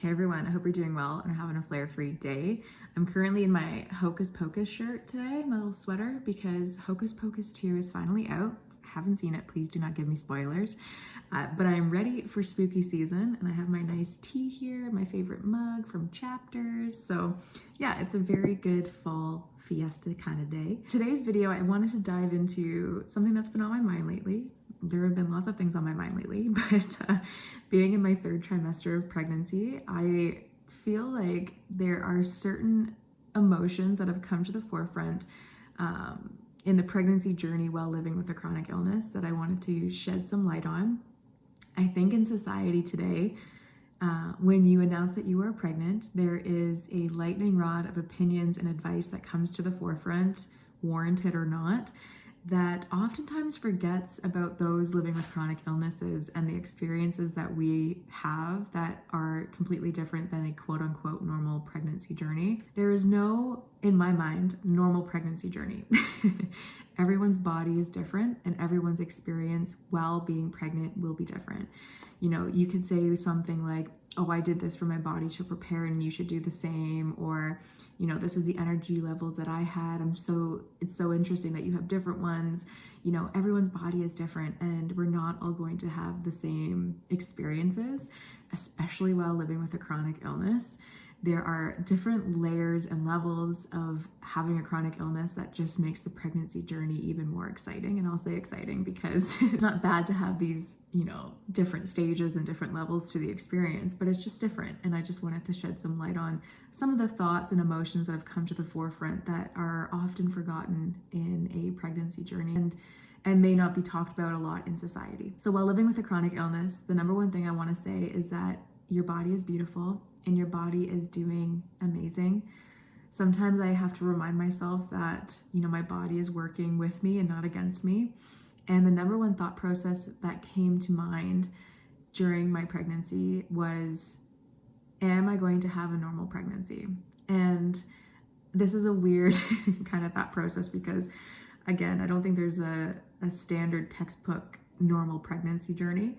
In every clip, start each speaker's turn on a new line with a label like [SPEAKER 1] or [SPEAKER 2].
[SPEAKER 1] Hey everyone, I hope you're doing well and having a flare-free day. I'm currently in my Hocus Pocus shirt today, my little sweater, because Hocus Pocus 2 is finally out. I haven't seen it, please do not give me spoilers. But I'm ready for spooky season, and I have my nice tea here, my favorite mug from Chapters. So yeah, it's a very good fall fiesta kind of day. Today's video, I wanted to dive into something that's been on my mind lately. There have been lots of things on my mind lately, but being in my third trimester of pregnancy, I feel like there are certain emotions that have come to the forefront in the pregnancy journey while living with a chronic illness that I wanted to shed some light on. I think in society today, when you announce that you are pregnant, there is a lightning rod of opinions and advice that comes to the forefront, warranted or not, that oftentimes forgets about those living with chronic illnesses and the experiences that we have that are completely different than a quote-unquote normal pregnancy journey. There is no, in my mind, normal pregnancy journey. Everyone's body is different and everyone's experience while being pregnant will be different. You know, you could say something like, oh, I did this for my body to prepare and you should do the same, or you know, this is the energy levels that I had. It's so interesting that you have different ones. You know, everyone's body is different and we're not all going to have the same experiences, especially while living with a chronic illness. There are different layers and levels of having a chronic illness that just makes the pregnancy journey even more exciting. And I'll say exciting because it's not bad to have these, you know, different stages and different levels to the experience, but it's just different. And I just wanted to shed some light on some of the thoughts and emotions that have come to the forefront that are often forgotten in a pregnancy journey and may not be talked about a lot in society. So while living with a chronic illness, the number one thing I want to say is that your body is beautiful and your body is doing amazing. Sometimes I have to remind myself that, you know, my body is working with me and not against me. And the number one thought process that came to mind during my pregnancy was, am I going to have a normal pregnancy? And this is a weird kind of thought process because, again, I don't think there's a standard textbook normal pregnancy journey.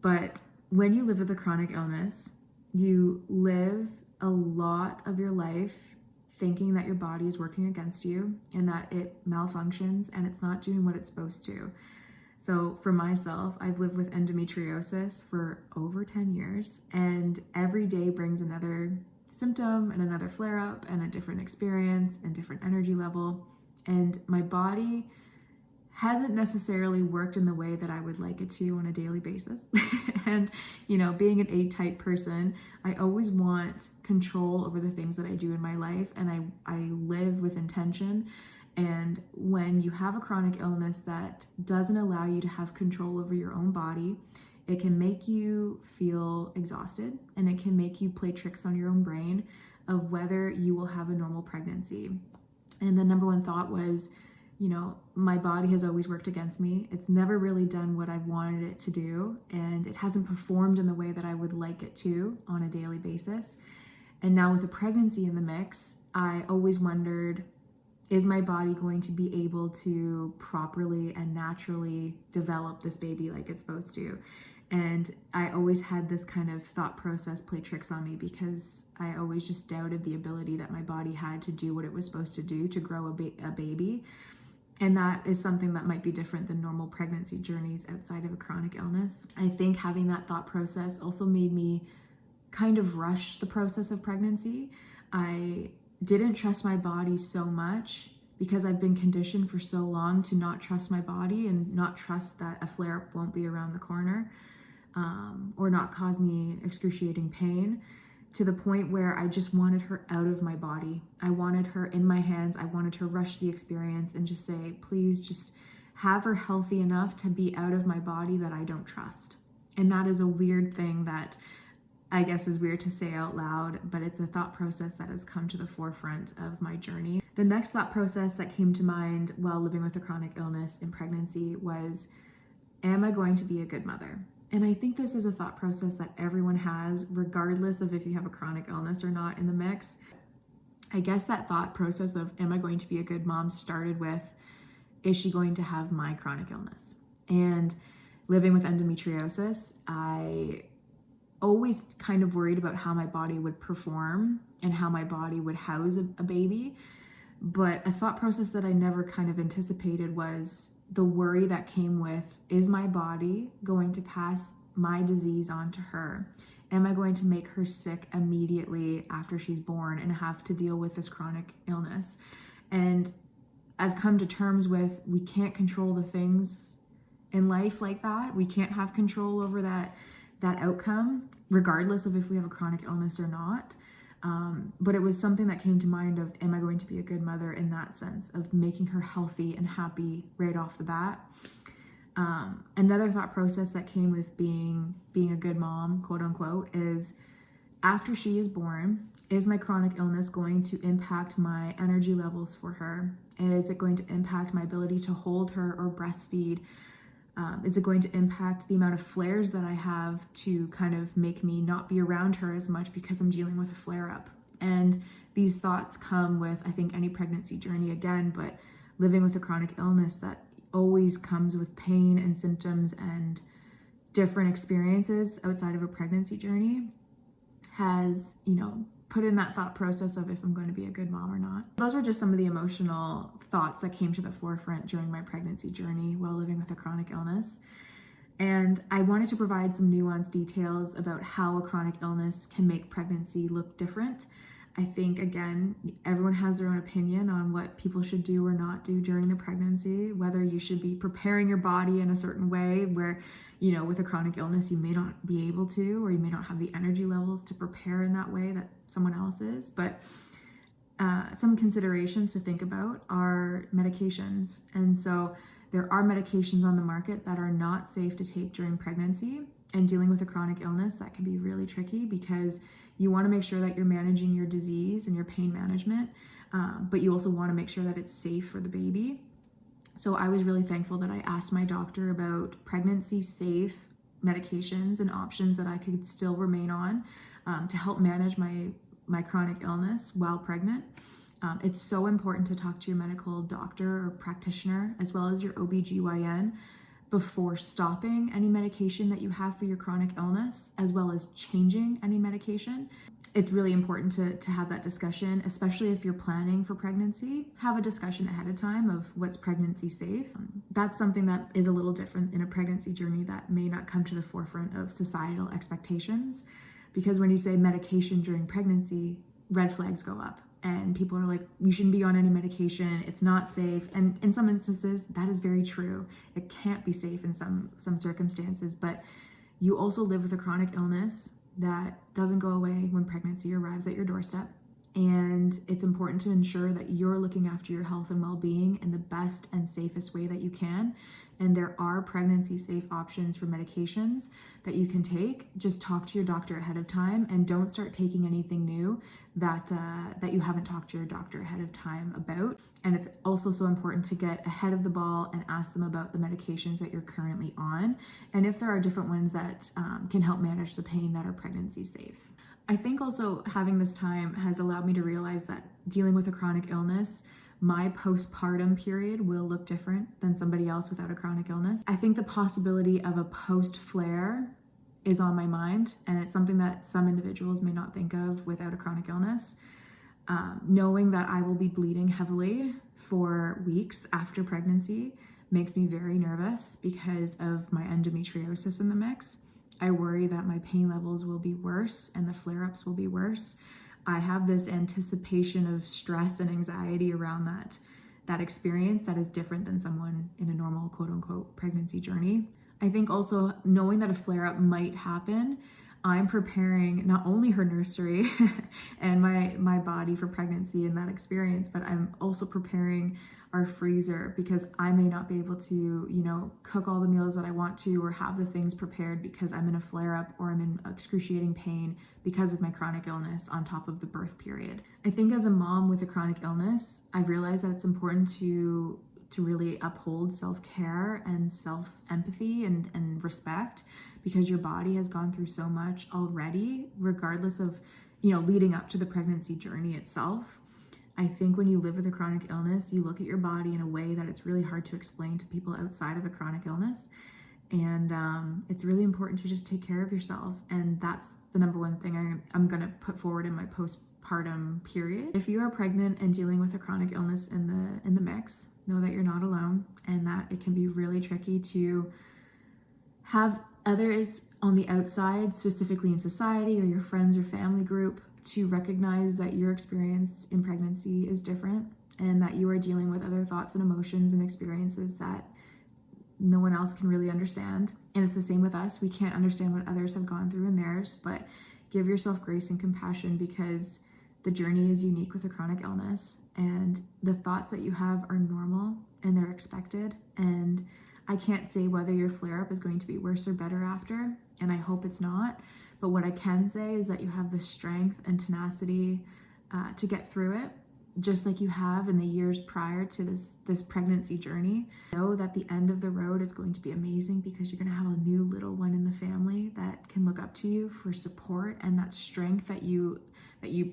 [SPEAKER 1] But when you live with a chronic illness, you live a lot of your life thinking that your body is working against you and that it malfunctions and it's not doing what it's supposed to. So for myself, I've lived with endometriosis for over 10 years, and every day brings another symptom and another flare-up and a different experience and different energy level. And my body hasn't necessarily worked in the way that I would like it to on a daily basis. And, you know, being an A-type person, I always want control over the things that I do in my life, and I live with intention. And when you have a chronic illness that doesn't allow you to have control over your own body, it can make you feel exhausted and it can make you play tricks on your own brain of whether you will have a normal pregnancy. And the number one thought was, you know, my body has always worked against me. It's never really done what I've wanted it to do, and it hasn't performed in the way that I would like it to on a daily basis. And now with a pregnancy in the mix, I always wondered, is my body going to be able to properly and naturally develop this baby like it's supposed to? And I always had this kind of thought process play tricks on me because I always just doubted the ability that my body had to do what it was supposed to do to grow a baby. And that is something that might be different than normal pregnancy journeys outside of a chronic illness. I think having that thought process also made me kind of rush the process of pregnancy. I didn't trust my body so much because I've been conditioned for so long to not trust my body and not trust that a flare-up won't be around the corner or not cause me excruciating pain, to the point where I just wanted her out of my body. I wanted her in my hands. I wanted to rush the experience and just say, please just have her healthy enough to be out of my body that I don't trust. And that is a weird thing that I guess is weird to say out loud, but it's a thought process that has come to the forefront of my journey. The next thought process that came to mind while living with a chronic illness in pregnancy was, am I going to be a good mother? And I think this is a thought process that everyone has, regardless of if you have a chronic illness or not in the mix. I guess that thought process of, am I going to be a good mom, started with, is she going to have my chronic illness? And living with endometriosis, I always kind of worried about how my body would perform and how my body would house a baby. But a thought process that I never kind of anticipated was the worry that came with, is my body going to pass my disease on to her? Am I going to make her sick immediately after she's born and have to deal with this chronic illness? And I've come to terms with, we can't control the things in life like that. We can't have control over that outcome, regardless of if we have a chronic illness or not. But it was something that came to mind of, am I going to be a good mother in that sense of making her healthy and happy right off the bat? Another thought process that came with being a good mom, quote unquote, is after she is born, is my chronic illness going to impact my energy levels for her? Is it going to impact my ability to hold her or breastfeed? Is it going to impact the amount of flares that I have to kind of make me not be around her as much because I'm dealing with a flare up? And these thoughts come with, I think, any pregnancy journey again, but living with a chronic illness that always comes with pain and symptoms and different experiences outside of a pregnancy journey has, put in that thought process of if I'm going to be a good mom or not. Those were just some of the emotional thoughts that came to the forefront during my pregnancy journey while living with a chronic illness. And I wanted to provide some nuanced details about how a chronic illness can make pregnancy look different. I think, again, everyone has their own opinion on what people should do or not do during the pregnancy, whether you should be preparing your body in a certain way where, with a chronic illness, you may not be able to, or you may not have the energy levels to prepare in that way that someone else is. But some considerations to think about are medications. And so there are medications on the market that are not safe to take during pregnancy, and dealing with a chronic illness, that can be really tricky because you want to make sure that you're managing your disease and your pain management, but you also want to make sure that it's safe for the baby. So I was really thankful that I asked my doctor about pregnancy safe medications and options that I could still remain on to help manage my chronic illness while pregnant. It's so important to talk to your medical doctor or practitioner, as well as your OBGYN, before stopping any medication that you have for your chronic illness, as well as changing any medication. It's really important to have that discussion, especially if you're planning for pregnancy. Have a discussion ahead of time of what's pregnancy safe. That's something that is a little different in a pregnancy journey that may not come to the forefront of societal expectations. Because when you say medication during pregnancy, red flags go up. And people are like, you shouldn't be on any medication, it's not safe. And in some instances, that is very true. It can't be safe in some circumstances, but you also live with a chronic illness that doesn't go away when pregnancy arrives at your doorstep. And it's important to ensure that you're looking after your health and well-being in the best and safest way that you can. And there are pregnancy safe options for medications that you can take. Just talk to your doctor ahead of time, and don't start taking anything new that you haven't talked to your doctor ahead of time about. And it's also so important to get ahead of the ball and ask them about the medications that you're currently on, and if there are different ones that can help manage the pain that are pregnancy safe. I think also having this time has allowed me to realize that dealing with a chronic illness, my postpartum period will look different than somebody else without a chronic illness. I think the possibility of a post-flare is on my mind, and it's something that some individuals may not think of without a chronic illness. Knowing that I will be bleeding heavily for weeks after pregnancy makes me very nervous because of my endometriosis in the mix. I worry that my pain levels will be worse and the flare-ups will be worse. I have this anticipation of stress and anxiety around that experience that is different than someone in a normal quote-unquote pregnancy journey. I think also knowing that a flare-up might happen, I'm preparing not only her nursery and my body for pregnancy and that experience, but I'm also preparing our freezer because I may not be able to, cook all the meals that I want to or have the things prepared because I'm in a flare-up or I'm in excruciating pain because of my chronic illness on top of the birth period. I think as a mom with a chronic illness, I've realized that it's important to really uphold self-care and self-empathy and respect, because your body has gone through so much already, regardless of, leading up to the pregnancy journey itself. I think when you live with a chronic illness, you look at your body in a way that it's really hard to explain to people outside of a chronic illness. And it's really important to just take care of yourself. And that's the number one thing I'm going to put forward in my postpartum period. If you are pregnant and dealing with a chronic illness in the mix, know that you're not alone, and that it can be really tricky to have others on the outside, specifically in society or your friends or family group, to recognize that your experience in pregnancy is different and that you are dealing with other thoughts and emotions and experiences that no one else can really understand. And it's the same with us. We can't understand what others have gone through in theirs, but give yourself grace and compassion, because the journey is unique with a chronic illness, and the thoughts that you have are normal and they're expected. And I can't say whether your flare-up is going to be worse or better after, and I hope it's not. But what I can say is that you have the strength and tenacity to get through it, just like you have in the years prior to this pregnancy journey. Know that the end of the road is going to be amazing, because you're going to have a new little one in the family that can look up to you for support, and that strength that you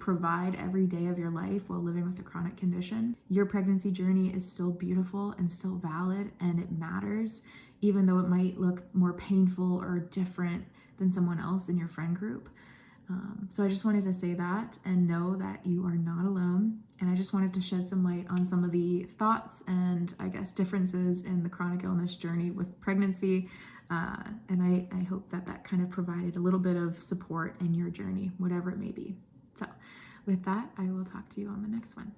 [SPEAKER 1] provide every day of your life while living with a chronic condition. Your pregnancy journey is still beautiful and still valid, and it matters, even though it might look more painful or different than someone else in your friend group. So I just wanted to say that, and know that you are not alone. And I just wanted to shed some light on some of the thoughts and, I guess, differences in the chronic illness journey with pregnancy. And I hope that that kind of provided a little bit of support in your journey, whatever it may be. So with that, I will talk to you on the next one.